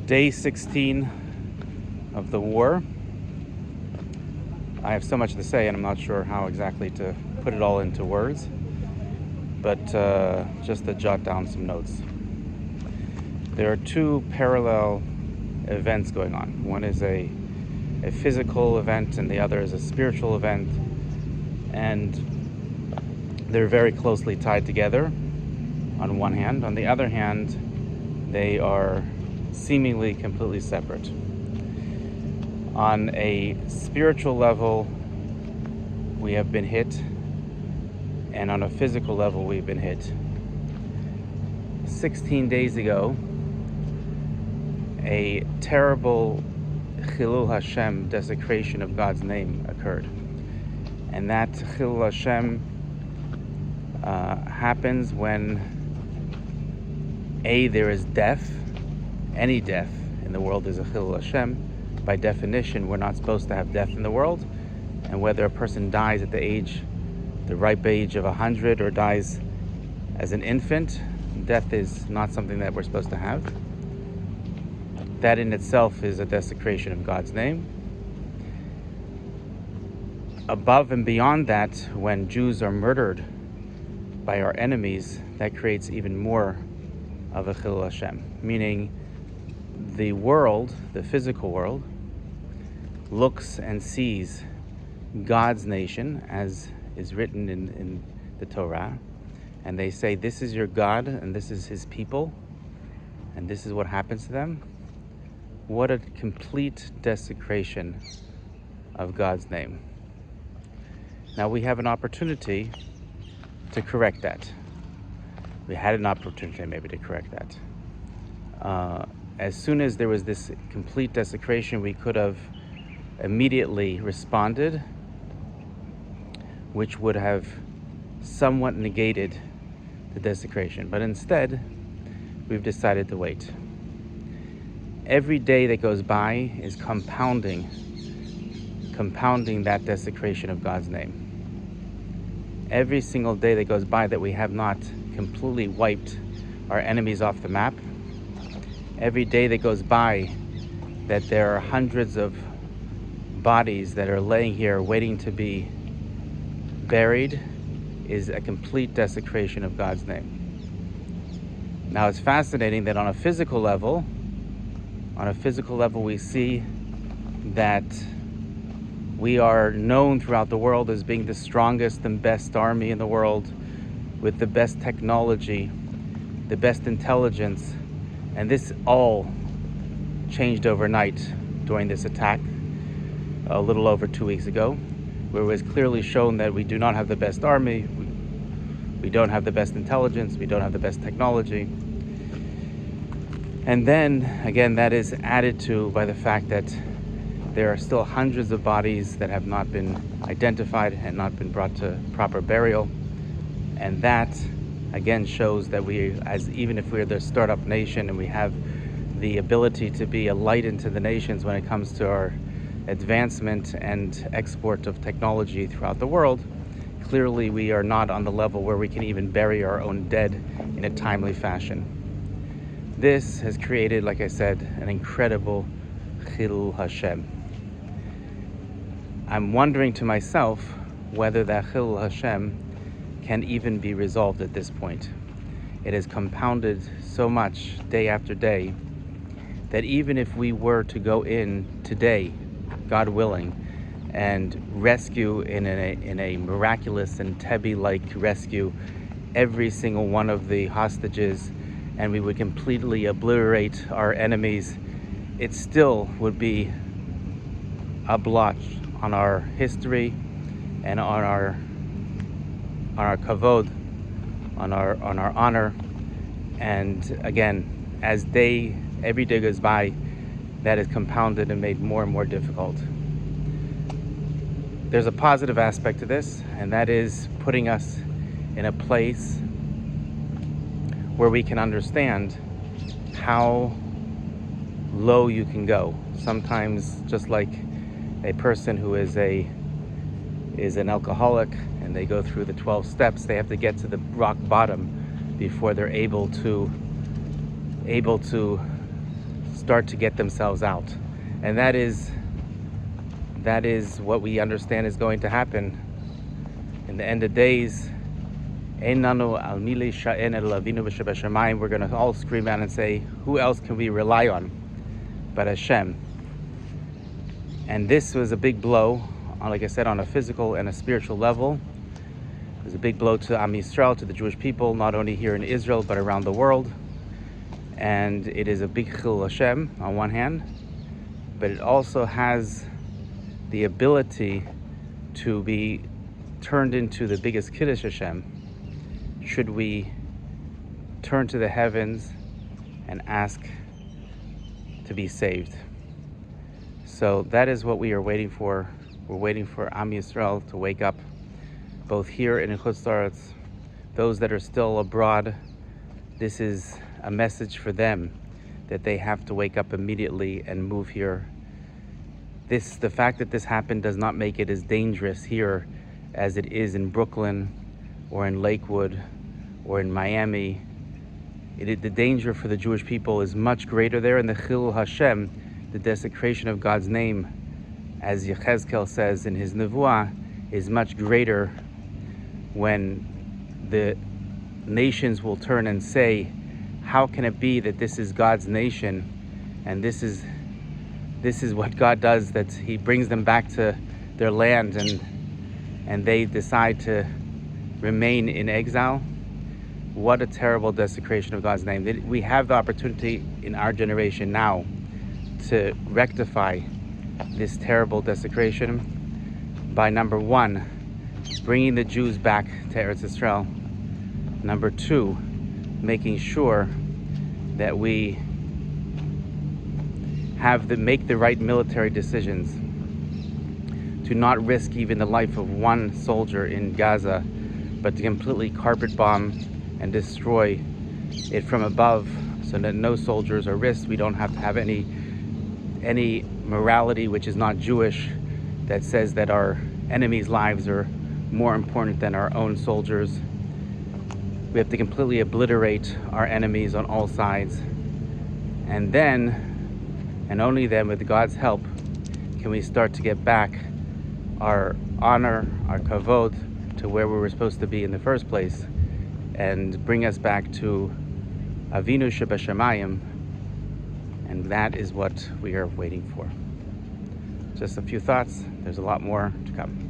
Day 16 of the war. I have so much to say and I'm not sure how exactly to put it all into words, but just to jot down some notes. There are two parallel events going on. One is a physical event and the other is a spiritual event, and they're very closely tied together on one hand. On the other hand, they are seemingly completely separate. On a spiritual level, we have been hit, and on a physical level, we've been hit. 16 days ago, a terrible Chilul Hashem, desecration of God's name, occurred. And that Chilul Hashem happens when there is death. Any death in the world is a Chilul Hashem. By definition, we're not supposed to have death in the world. And whether a person dies at the ripe age of 100 or dies as an infant, death is not something that we're supposed to have. That in itself is a desecration of God's name. Above and beyond that, when Jews are murdered by our enemies, that creates even more of a Chilul Hashem. Meaning, the world, the physical world, looks and sees God's nation as is written in the Torah, and they say, this is your God and this is his people and this is what happens to them. What a complete desecration of God's name. Now we have an opportunity to correct that. We had an opportunity maybe to correct that. As soon as there was this complete desecration, we could have immediately responded, which would have somewhat negated the desecration. But instead, we've decided to wait. Every day that goes by is compounding that desecration of God's name. Every single day that goes by that we have not completely wiped our enemies off the map, every day that goes by that there are hundreds of bodies that are laying here waiting to be buried, is a complete desecration of God's name. Now it's fascinating that on a physical level we see that we are known throughout the world as being the strongest and best army in the world, with the best technology, the best intelligence, and this all changed overnight during this attack a little over 2 weeks ago, where it was clearly shown that we do not have the best army, we don't have the best intelligence, we don't have the best technology. And then, again, that is added to by the fact that there are still hundreds of bodies that have not been identified and not been brought to proper burial. And that, again, shows that even if we're the startup nation and we have the ability to be a light into the nations when it comes to our advancement and export of technology throughout the world, clearly we are not on the level where we can even bury our own dead in a timely fashion. This has created, like I said, an incredible Chilul Hashem. I'm wondering to myself whether that Chilul Hashem can even be resolved at this point. It has compounded so much day after day that even if we were to go in today, God willing, and rescue in a miraculous and Tebbe-like rescue every single one of the hostages, and we would completely obliterate our enemies, it still would be a blotch on our history and on our kavod, on our honor. And again, as every day goes by, that is compounded and made more and more difficult. There's a positive aspect to this, and that is putting us in a place where we can understand how low you can go. Sometimes, just like a person who is an alcoholic and they go through the 12 steps, they have to get to the rock bottom before they're able to start to get themselves out. And that is what we understand is going to happen. In the end of days, we're going to all scream out and say, who else can we rely on but Hashem? And this was a big blow, like I said, on a physical and a spiritual level. It was a big blow to Am Yisrael, to the Jewish people, not only here in Israel, but around the world. And it is a big Chilul Hashem on one hand, but it also has the ability to be turned into the biggest Kiddush Hashem, should we turn to the heavens and ask to be saved. So that is what we are waiting for. We're waiting for Am Yisrael to wake up, both here and in Chutz La'aretz. Those that are still abroad, this is a message for them that they have to wake up immediately and move here. The fact that this happened does not make it as dangerous here as it is in Brooklyn or in Lakewood or in Miami. The danger for the Jewish people is much greater there, and the Chilul Hashem, the desecration of God's name, as Yechezkel says in his Nevuah, is much greater when the nations will turn and say, how can it be that this is God's nation and this is what God does, that he brings them back to their land and they decide to remain in exile? What a terrible desecration of God's name. We have the opportunity in our generation now to rectify this terrible desecration by, number one, bringing the Jews back to Eretz Yisrael. Number two, making sure that we make the right military decisions to not risk even the life of one soldier in Gaza, but to completely carpet bomb and destroy it from above, so that no soldiers are risked. We don't have to have any morality which is not Jewish that says that our enemies' lives are more important than our own soldiers. We have to completely obliterate our enemies on all sides. And then, and only then, with God's help, can we start to get back our honor, our kavod, to where we were supposed to be in the first place, and bring us back to Avinu Shebashamayim. And that is what we are waiting for. Just a few thoughts. There's a lot more to come.